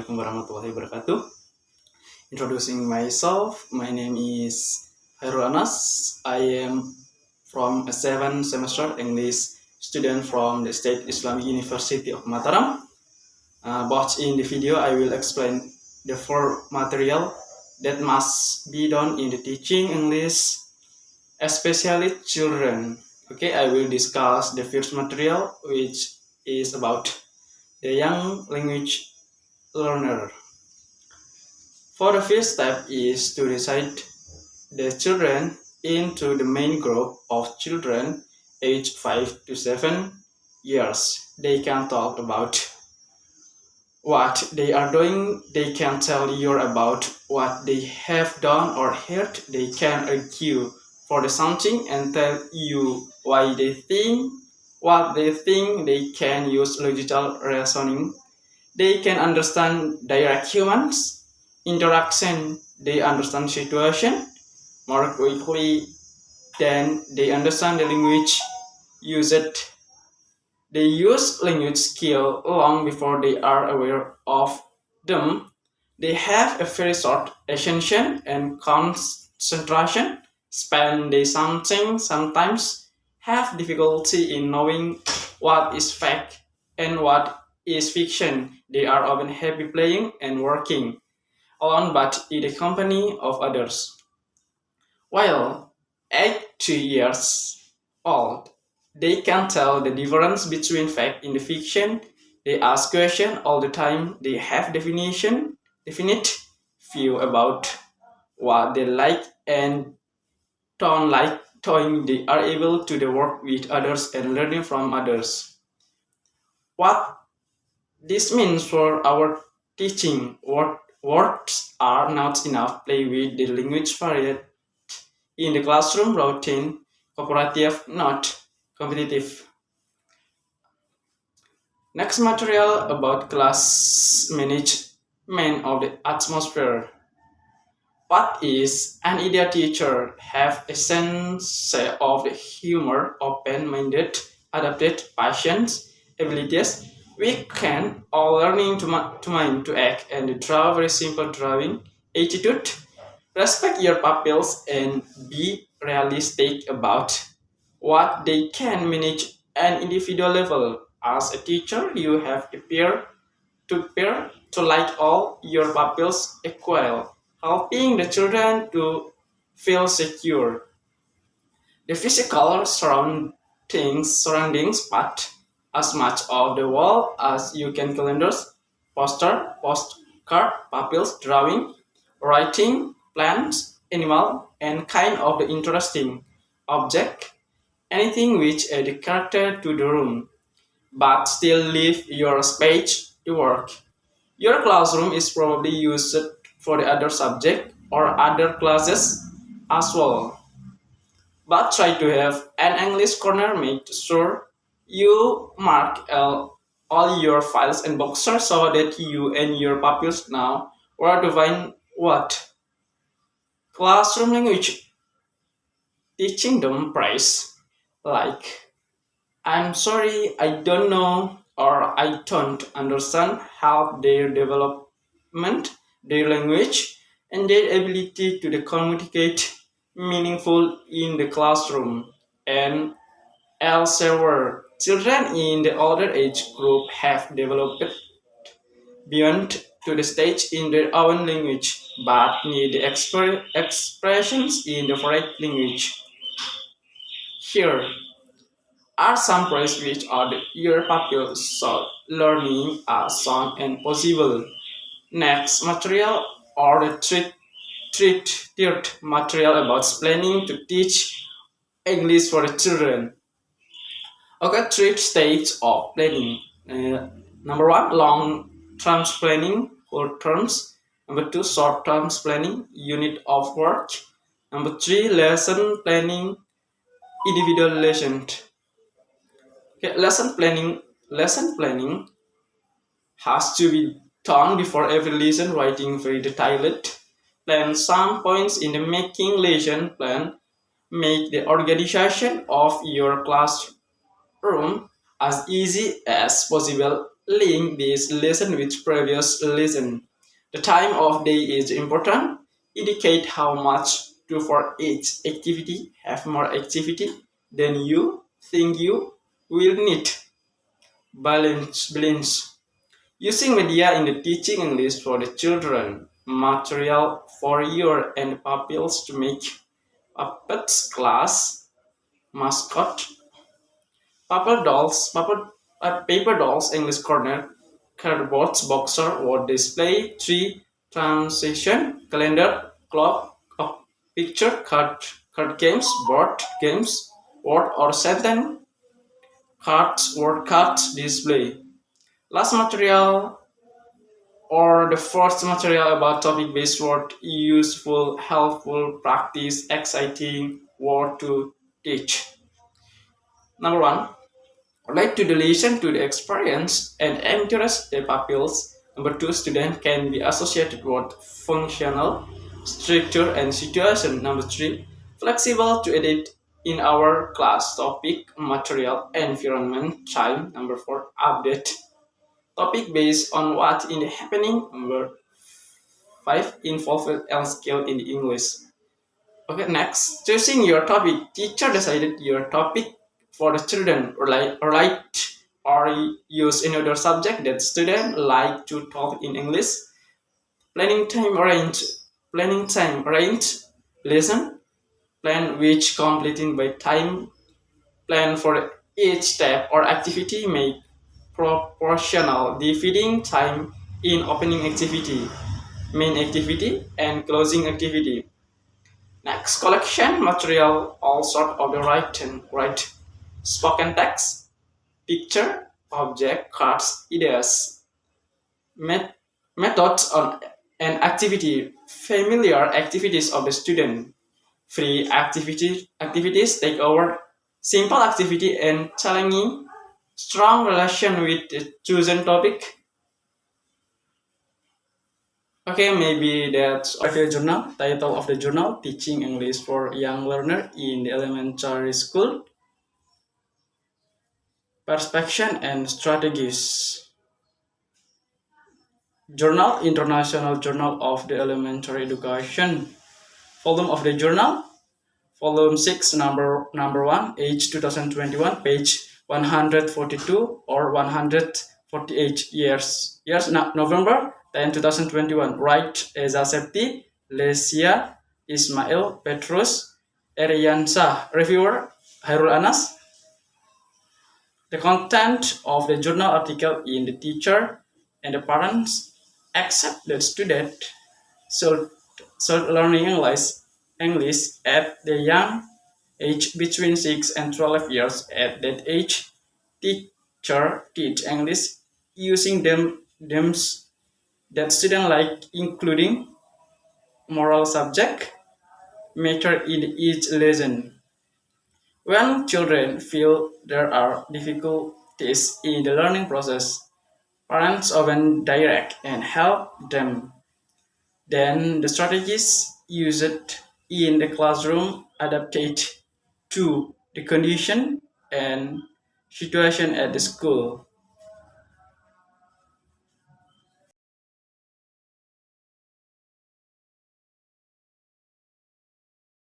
Assalamualaikum warahmatullahi wabarakatuh. Introducing myself, my name is Hairul Anas. I am from a 7th semester English student from the State Islamic University of Mataram. But in the video, I will explain the four material that must be done in the teaching English, especially children. Okay, I will discuss the first material, which is about the young language learner. For the first step is to decide the children into the main group of children aged 5 to 7 years. They can talk about what they are doing, they can tell you about what they have done or heard, they can argue for the something and tell you why they think what they think, they can use logical reasoning, they can understand direct humans interaction, they understand situation more quickly than they understand the language used. They use language skill long before they are aware of them. They have a very short attention and concentration span. They sometimes have difficulty in knowing what is fact and what is fiction. They are often happy playing and working alone but in the company of others. While at 2 years old, they can tell the difference between fact and the fiction. They ask questions all the time. They have definite view about what they like and don't like. Doing they are able to work with others and learning from others. What this means for our teaching, words are not enough. Play with the language variety in the classroom routine, cooperative, not competitive. Next material about class management of the atmosphere. What is an ideal teacher? Have a sense of the humor, open-minded, adapted, passions, abilities. We can all learning to mind, to act, and to draw very simple drawing attitude. Respect your pupils and be realistic about what they can manage at individual level. As a teacher, you have a peer to like all your pupils equal, helping the children to feel secure. The physical surroundings part as much of the wall as you can calendars, postcard, pupils, drawing, writing, plants, animal, and kind of the interesting object, anything which add the character to the room, but still leave your space to work. Your classroom is probably used for the other subject or other classes as well. But try to have an English corner. Make sure you mark all your files and boxes so that you and your pupils know where to find what. Classroom language teaching them praise like I'm sorry, I don't know or I don't understand how their development, their language, and their ability to communicate meaningful in the classroom. And elsewhere, children in the older age group have developed beyond to the stage in their own language, but need the expressions in the correct language. Here are some places which are the ear pupils so learning as soon and possible. Next material or the third material about planning to teach English for the children. Okay, three stages of planning. Number one, long term planning for terms. Number two, short term planning, unit of work. Number three, lesson planning, individual lesson. Okay, lesson planning has to be done before every lesson. Writing very detailed. Plan some points in the making lesson plan. Make the organization of your classroom as easy as possible link this lesson with previous lesson. The time of day is important. Indicate how much to for each activity. Have more activity than you think you will need. Balance. Using media in the teaching English for the children. Material for your and pupils to make puppets class mascot paper dolls, English corner, cardboards, boxer, word display, tree, transition, calendar, clock, picture, card games, board games, word or sentence, cards, word cards, display. Last material or the first material about topic-based word, useful, helpful, practice, exciting, word to teach. Number one, relate to the lesson to the experience and interest the pupils. Number two, student can be associated with functional, structure, and situation. Number three, flexible to edit in our class topic, material, environment, time. Number four, update topic based on what in the happening. Number five, involved and skill in English. Okay, next, choosing your topic. Teacher decided your topic for the children, or use another subject that student like to talk in English. Planning time arrange lesson. Plan which completing by time. Plan for each step or activity. Make proportional dividing time in opening activity, main activity, and closing activity. Next, collection material, all sort of the right spoken text, picture, object, cards, ideas, methods on an activity, familiar activities of the student, free activities take over, simple activity and challenging, strong relation with the chosen topic. Okay, maybe that's the journal. Title of the journal: Teaching English for Young Learner in the Elementary School. Perspective and strategies. Journal: International Journal of the Elementary Education. Volume of the journal: Volume 6, number 1, age 2021, page 142 or 148 years. November 10, 2021. Write Eza Septi, Lesia, Ismail, Petrus, Eriansa. Reviewer, Hairul Anas. The content of the journal article in the teacher and the parents accept the student should learning English at the young age between 6 and 12 years. At that age, teacher teach English using them that student like, including moral subject matter in each lesson. When children feel there are difficulties in the learning process, parents often direct and help them. Then the strategies used in the classroom adapted to the condition and situation at the school.